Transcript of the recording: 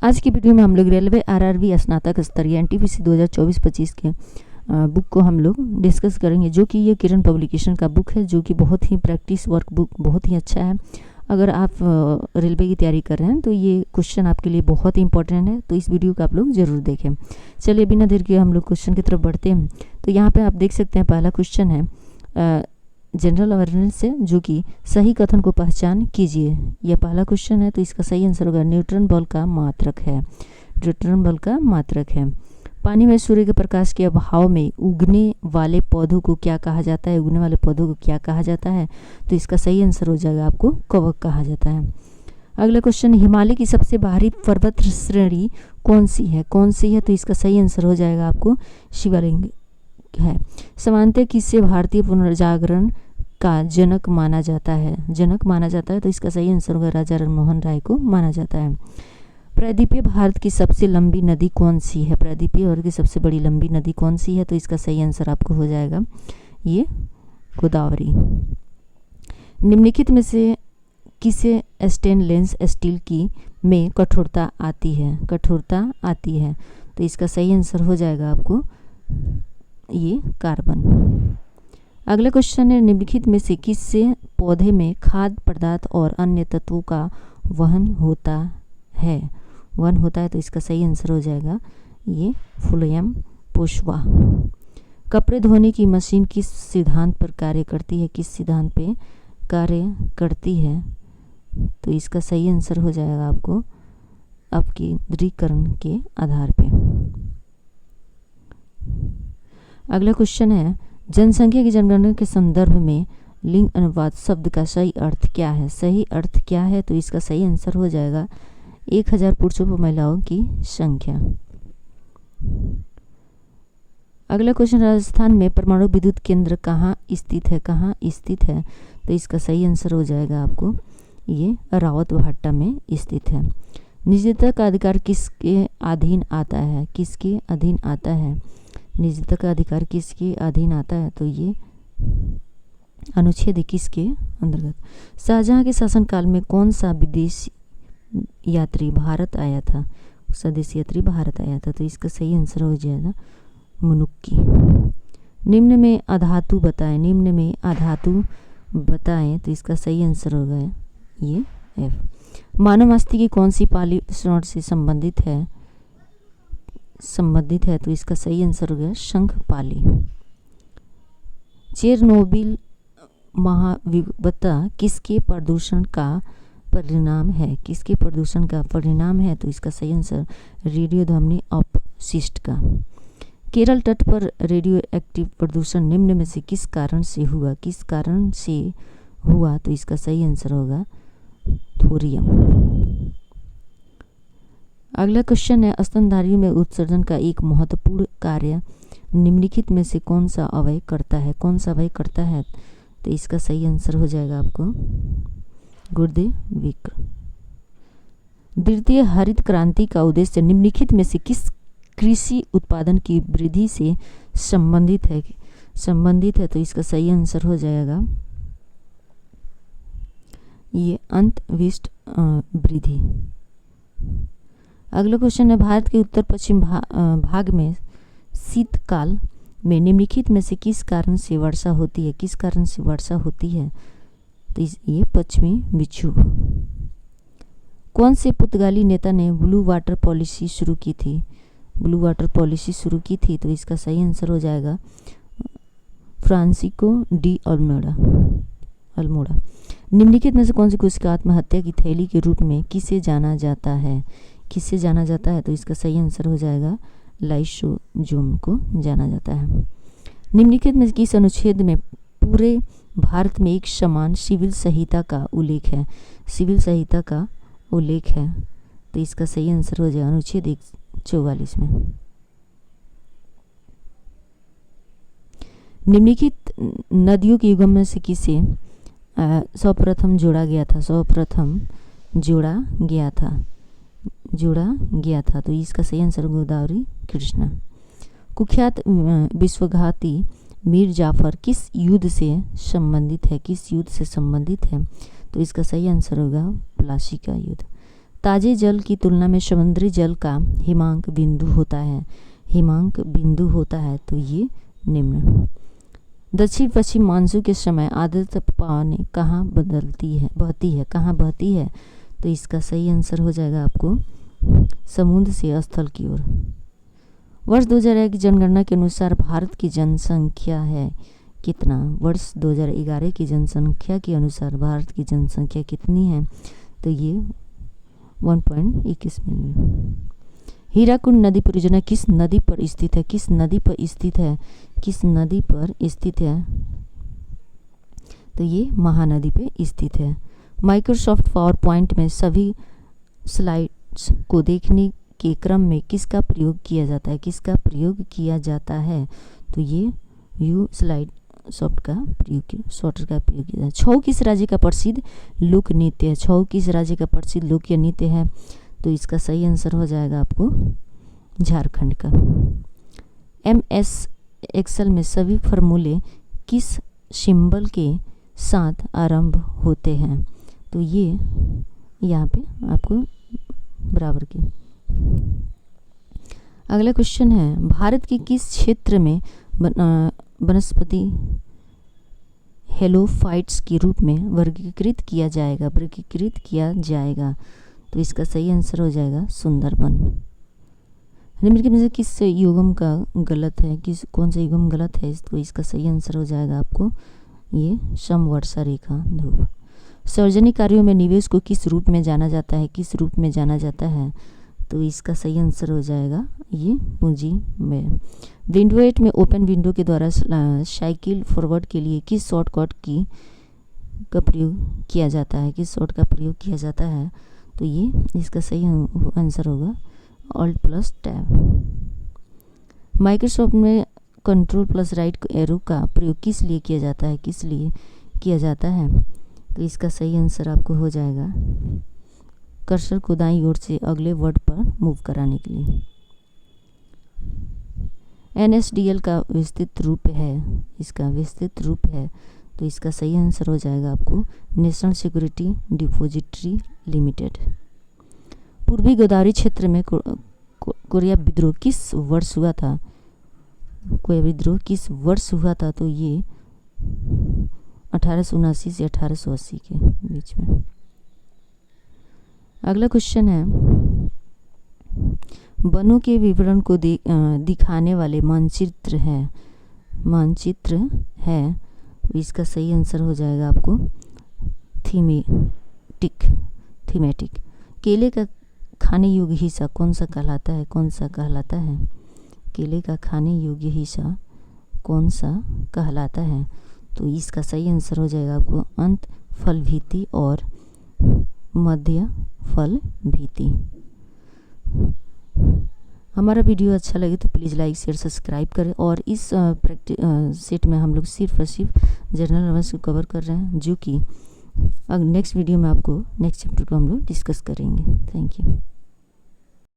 आज की वीडियो में हम लोग रेलवे आरआरबी स्नातक स्तरीय एनटीपीसी 2024-25 के बुक को हम लोग डिस्कस करेंगे, जो कि ये किरण पब्लिकेशन का बुक है, जो कि बहुत ही प्रैक्टिस वर्क बुक बहुत ही अच्छा है। अगर आप रेलवे की तैयारी कर रहे हैं तो ये क्वेश्चन आपके लिए बहुत ही इंपॉर्टेंट है, तो इस वीडियो को आप लोग ज़रूर देखें। चलिए बिना देर के हम लोग क्वेश्चन की तरफ बढ़ते हैं। तो यहाँ पे आप देख सकते हैं पहला क्वेश्चन है जनरल अवेयरनेस से, जो कि सही कथन को पहचान कीजिए। यह पहला क्वेश्चन है, तो इसका सही आंसर होगा न्यूटन बल का मात्रक है। न्यूटन बल का मात्रक है। पानी में सूर्य के प्रकाश के अभाव में उगने वाले पौधों को क्या कहा जाता है? उगने वाले पौधों को क्या कहा जाता है? तो इसका सही आंसर हो जाएगा आपको कवक कहा जाता है। अगला क्वेश्चन, हिमालय की सबसे बाहरी पर्वत श्रेणी कौन सी है? कौन सी है? तो इसका सही आंसर हो जाएगा आपको शिवलिंग है। सामान्यतः किसे भारतीय पुनर्जागरण का जनक माना जाता है? जनक माना जाता है, तो इसका सही आंसर होगा राजा राममोहन राय को माना जाता है। प्रायद्वीपीय भारत की सबसे लंबी नदी कौन सी है? प्रायद्वीपीय भारत की सबसे बड़ी लंबी नदी कौन सी है? तो इसका सही आंसर आपको हो जाएगा ये गोदावरी। निम्नलिखित में से किसे स्टेनलेस स्टील की में कठोरता आती है? कठोरता आती है, तो इसका सही आंसर हो जाएगा आपको ये कार्बन। अगला क्वेश्चन है, निम्नलिखित में से किससे पौधे में खाद्य पदार्थ और अन्य तत्वों का वहन होता है? वहन होता है, तो इसका सही आंसर हो जाएगा ये फुलियम पोशवा। कपड़े धोने की मशीन किस सिद्धांत पर कार्य करती है? किस सिद्धांत पे कार्य करती है? तो इसका सही आंसर हो जाएगा आपको आपकी दृढ़ीकरण के आधार पे। अगला क्वेश्चन है, जनसंख्या की जनगणना के संदर्भ में लिंग अनुपात शब्द का सही अर्थ क्या है? सही अर्थ क्या है? तो इसका सही आंसर हो जाएगा 1000 पुरुषों पर महिलाओं की संख्या। अगला क्वेश्चन, राजस्थान में परमाणु विद्युत केंद्र कहाँ स्थित है? कहाँ स्थित है? तो इसका सही आंसर हो जाएगा आपको ये रावतभाटा में स्थित है। निजता का अधिकार किसके अधीन आता है? किसके अधीन आता है? निजता का अधिकार किसके अधीन आता है? तो ये अनुच्छेद 21 के अंतर्गत। शाहजहां के शासनकाल में कौन सा विदेशी यात्री भारत आया था? स्वदेशी यात्री भारत आया था, तो इसका सही आंसर हो जाएगा मनुक्की। निम्न में अधातु बताएं। निम्न में अधातु बताएं, तो इसका सही आंसर होगा ये एफ। मानव मस्तिष्क की कौन सी पाली स्रोत से संबंधित है? तो इसका सही आंसर हो गया शंखपाली। चेरनोबिल महाविपत्ति किसके प्रदूषण का परिणाम है? किसके प्रदूषण का परिणाम है? तो इसका सही आंसर रेडियोधर्मी अपशिष्ट का। केरल तट पर रेडियो एक्टिव प्रदूषण निम्न में से किस कारण से हुआ? किस कारण से हुआ? तो इसका सही आंसर होगा थोरियम। अगला क्वेश्चन है, स्तनधारियों में उत्सर्जन का एक महत्वपूर्ण कार्य निम्नलिखित में से कौन सा अवयव करता है? कौन सा अवयव करता है? तो इसका सही आंसर हो जाएगा आपको गुर्दे विक्र। द्वितीय हरित क्रांति का उद्देश्य निम्नलिखित में से किस कृषि उत्पादन की वृद्धि से संबंधित है? तो इसका सही आंसर हो जाएगा ये अंतविष्ट वृद्धि। अगला क्वेश्चन है, भारत के उत्तर पश्चिम भाग में शीतकाल में निम्नलिखित में से किस कारण से वर्षा होती है? किस कारण से वर्षा होती है? तो ये पश्चिमी विक्षोभ। कौन से पुर्तगाली नेता ने ब्लू वाटर पॉलिसी शुरू की थी? तो इसका सही आंसर हो जाएगा फ्रांसिस्को डी अल्मोड़ा। निम्नलिखित में से कौन सी कोशिका आत्महत्या की थैली के रूप में किसे जाना जाता है? तो इसका सही आंसर हो जाएगा लाइसोजोम को जाना जाता है। निम्नलिखित में किस अनुच्छेद में पूरे भारत में एक समान सिविल संहिता का उल्लेख है? तो इसका सही आंसर हो जाएगा अनुच्छेद 144 में। निम्नलिखित नदियों के युगम में से किसे सर्वप्रथम जोड़ा गया था? तो इसका सही आंसर गोदावरी कृष्णा। कुख्यात विश्वघाती मीर जाफर किस युद्ध से संबंधित है? तो इसका सही आंसर होगा प्लासी का युद्ध। ताजे जल की तुलना में समुद्री जल का हिमांक बिंदु होता है, हिमांक बिंदु होता है। तो ये निम्न। दक्षिण पश्चिम मानसून के समय आर्द्रता पानी कहाँ बहती है। तो इसका सही आंसर हो जाएगा आपको समुद्र से स्थल की ओर। वर्ष 2011 की जनगणना के अनुसार भारत की जनसंख्या है कितना। वर्ष 2011 की जनसंख्या के अनुसार भारत की जनसंख्या कितनी है। तो ये 1.21 मिलियन। हीराकुंड नदी परियोजना किस नदी पर स्थित है। किस नदी पर स्थित है, किस नदी पर स्थित है। तो ये महानदी पे स्थित है। माइक्रोसॉफ्ट पावर पॉइंट में सभी स्लाइड्स को देखने के क्रम में किसका प्रयोग किया जाता है, किसका प्रयोग किया जाता है। तो ये यू स्लाइड सॉफ्टवेयर का प्रयोग किया जाता है। छऊ किस राज्य का प्रसिद्ध लोक नृत्य है। छऊ किस राज्य का प्रसिद्ध लोक नृत्य है। तो इसका सही आंसर हो जाएगा आपको झारखंड का। MS एक्सेल में सभी फॉर्मूले किस सिंबल के साथ आरंभ होते हैं। तो ये यहाँ पे आपको बराबर के। अगला क्वेश्चन है, भारत के किस क्षेत्र में वनस्पति हेलोफाइट्स के रूप में वर्गीकृत किया जाएगा। तो इसका सही आंसर हो जाएगा सुंदरबन। निम्नलिखित में से किस युग्म का गलत है, कौन सा युग्म गलत है। तो इसका सही आंसर हो जाएगा आपको ये समवर्षा रेखा ध्रुव। सार्वजनिक कार्यों में निवेश को किस रूप में जाना जाता है, किस रूप में जाना जाता है। तो इसका सही आंसर हो जाएगा ये पूंजी में। विंडो 8 में ओपन विंडो के द्वारा साइकिल फॉरवर्ड के लिए किस शॉर्टकट की का प्रयोग किया जाता है, किस शॉर्ट का प्रयोग किया जाता है। तो ये इसका सही आंसर होगा Alt+Tab। माइक्रोसॉफ्ट में Ctrl+Right एरो का प्रयोग किस लिए किया जाता है, किस लिए किया जाता है। तो इसका सही आंसर आपको हो जाएगा कर्सर को दाईं ओर से अगले वर्ड पर मूव कराने के लिए। NSDL का विस्तृत रूप है, इसका विस्तृत रूप है। तो इसका सही आंसर हो जाएगा आपको नेशनल सिक्योरिटी डिपॉजिटरी लिमिटेड। पूर्वी गोदावरी क्षेत्र में कोरिया विद्रोह किस वर्ष हुआ था। कोरिया विद्रोह किस वर्ष हुआ था। तो ये 1879 से 1880 के बीच में। अगला क्वेश्चन है, वनों के विवरण को दिखाने वाले मानचित्र है। इसका सही आंसर हो जाएगा आपको थीमेटिक। केले का खाने योग्य हिस्सा कौन सा कहलाता है। केले का खाने योग्य हिस्सा कौन सा कहलाता है। तो इसका सही आंसर हो जाएगा आपको अंत फल भीति और मध्य फल भीति। हमारा वीडियो अच्छा लगे तो प्लीज़ लाइक शेयर सब्सक्राइब करें। और इस सेट में हम लोग सिर्फ और सिर्फ जनरल अवेयरनेस को कवर कर रहे हैं, जो कि नेक्स्ट वीडियो में आपको नेक्स्ट चैप्टर को हम लोग डिस्कस करेंगे। Thank you.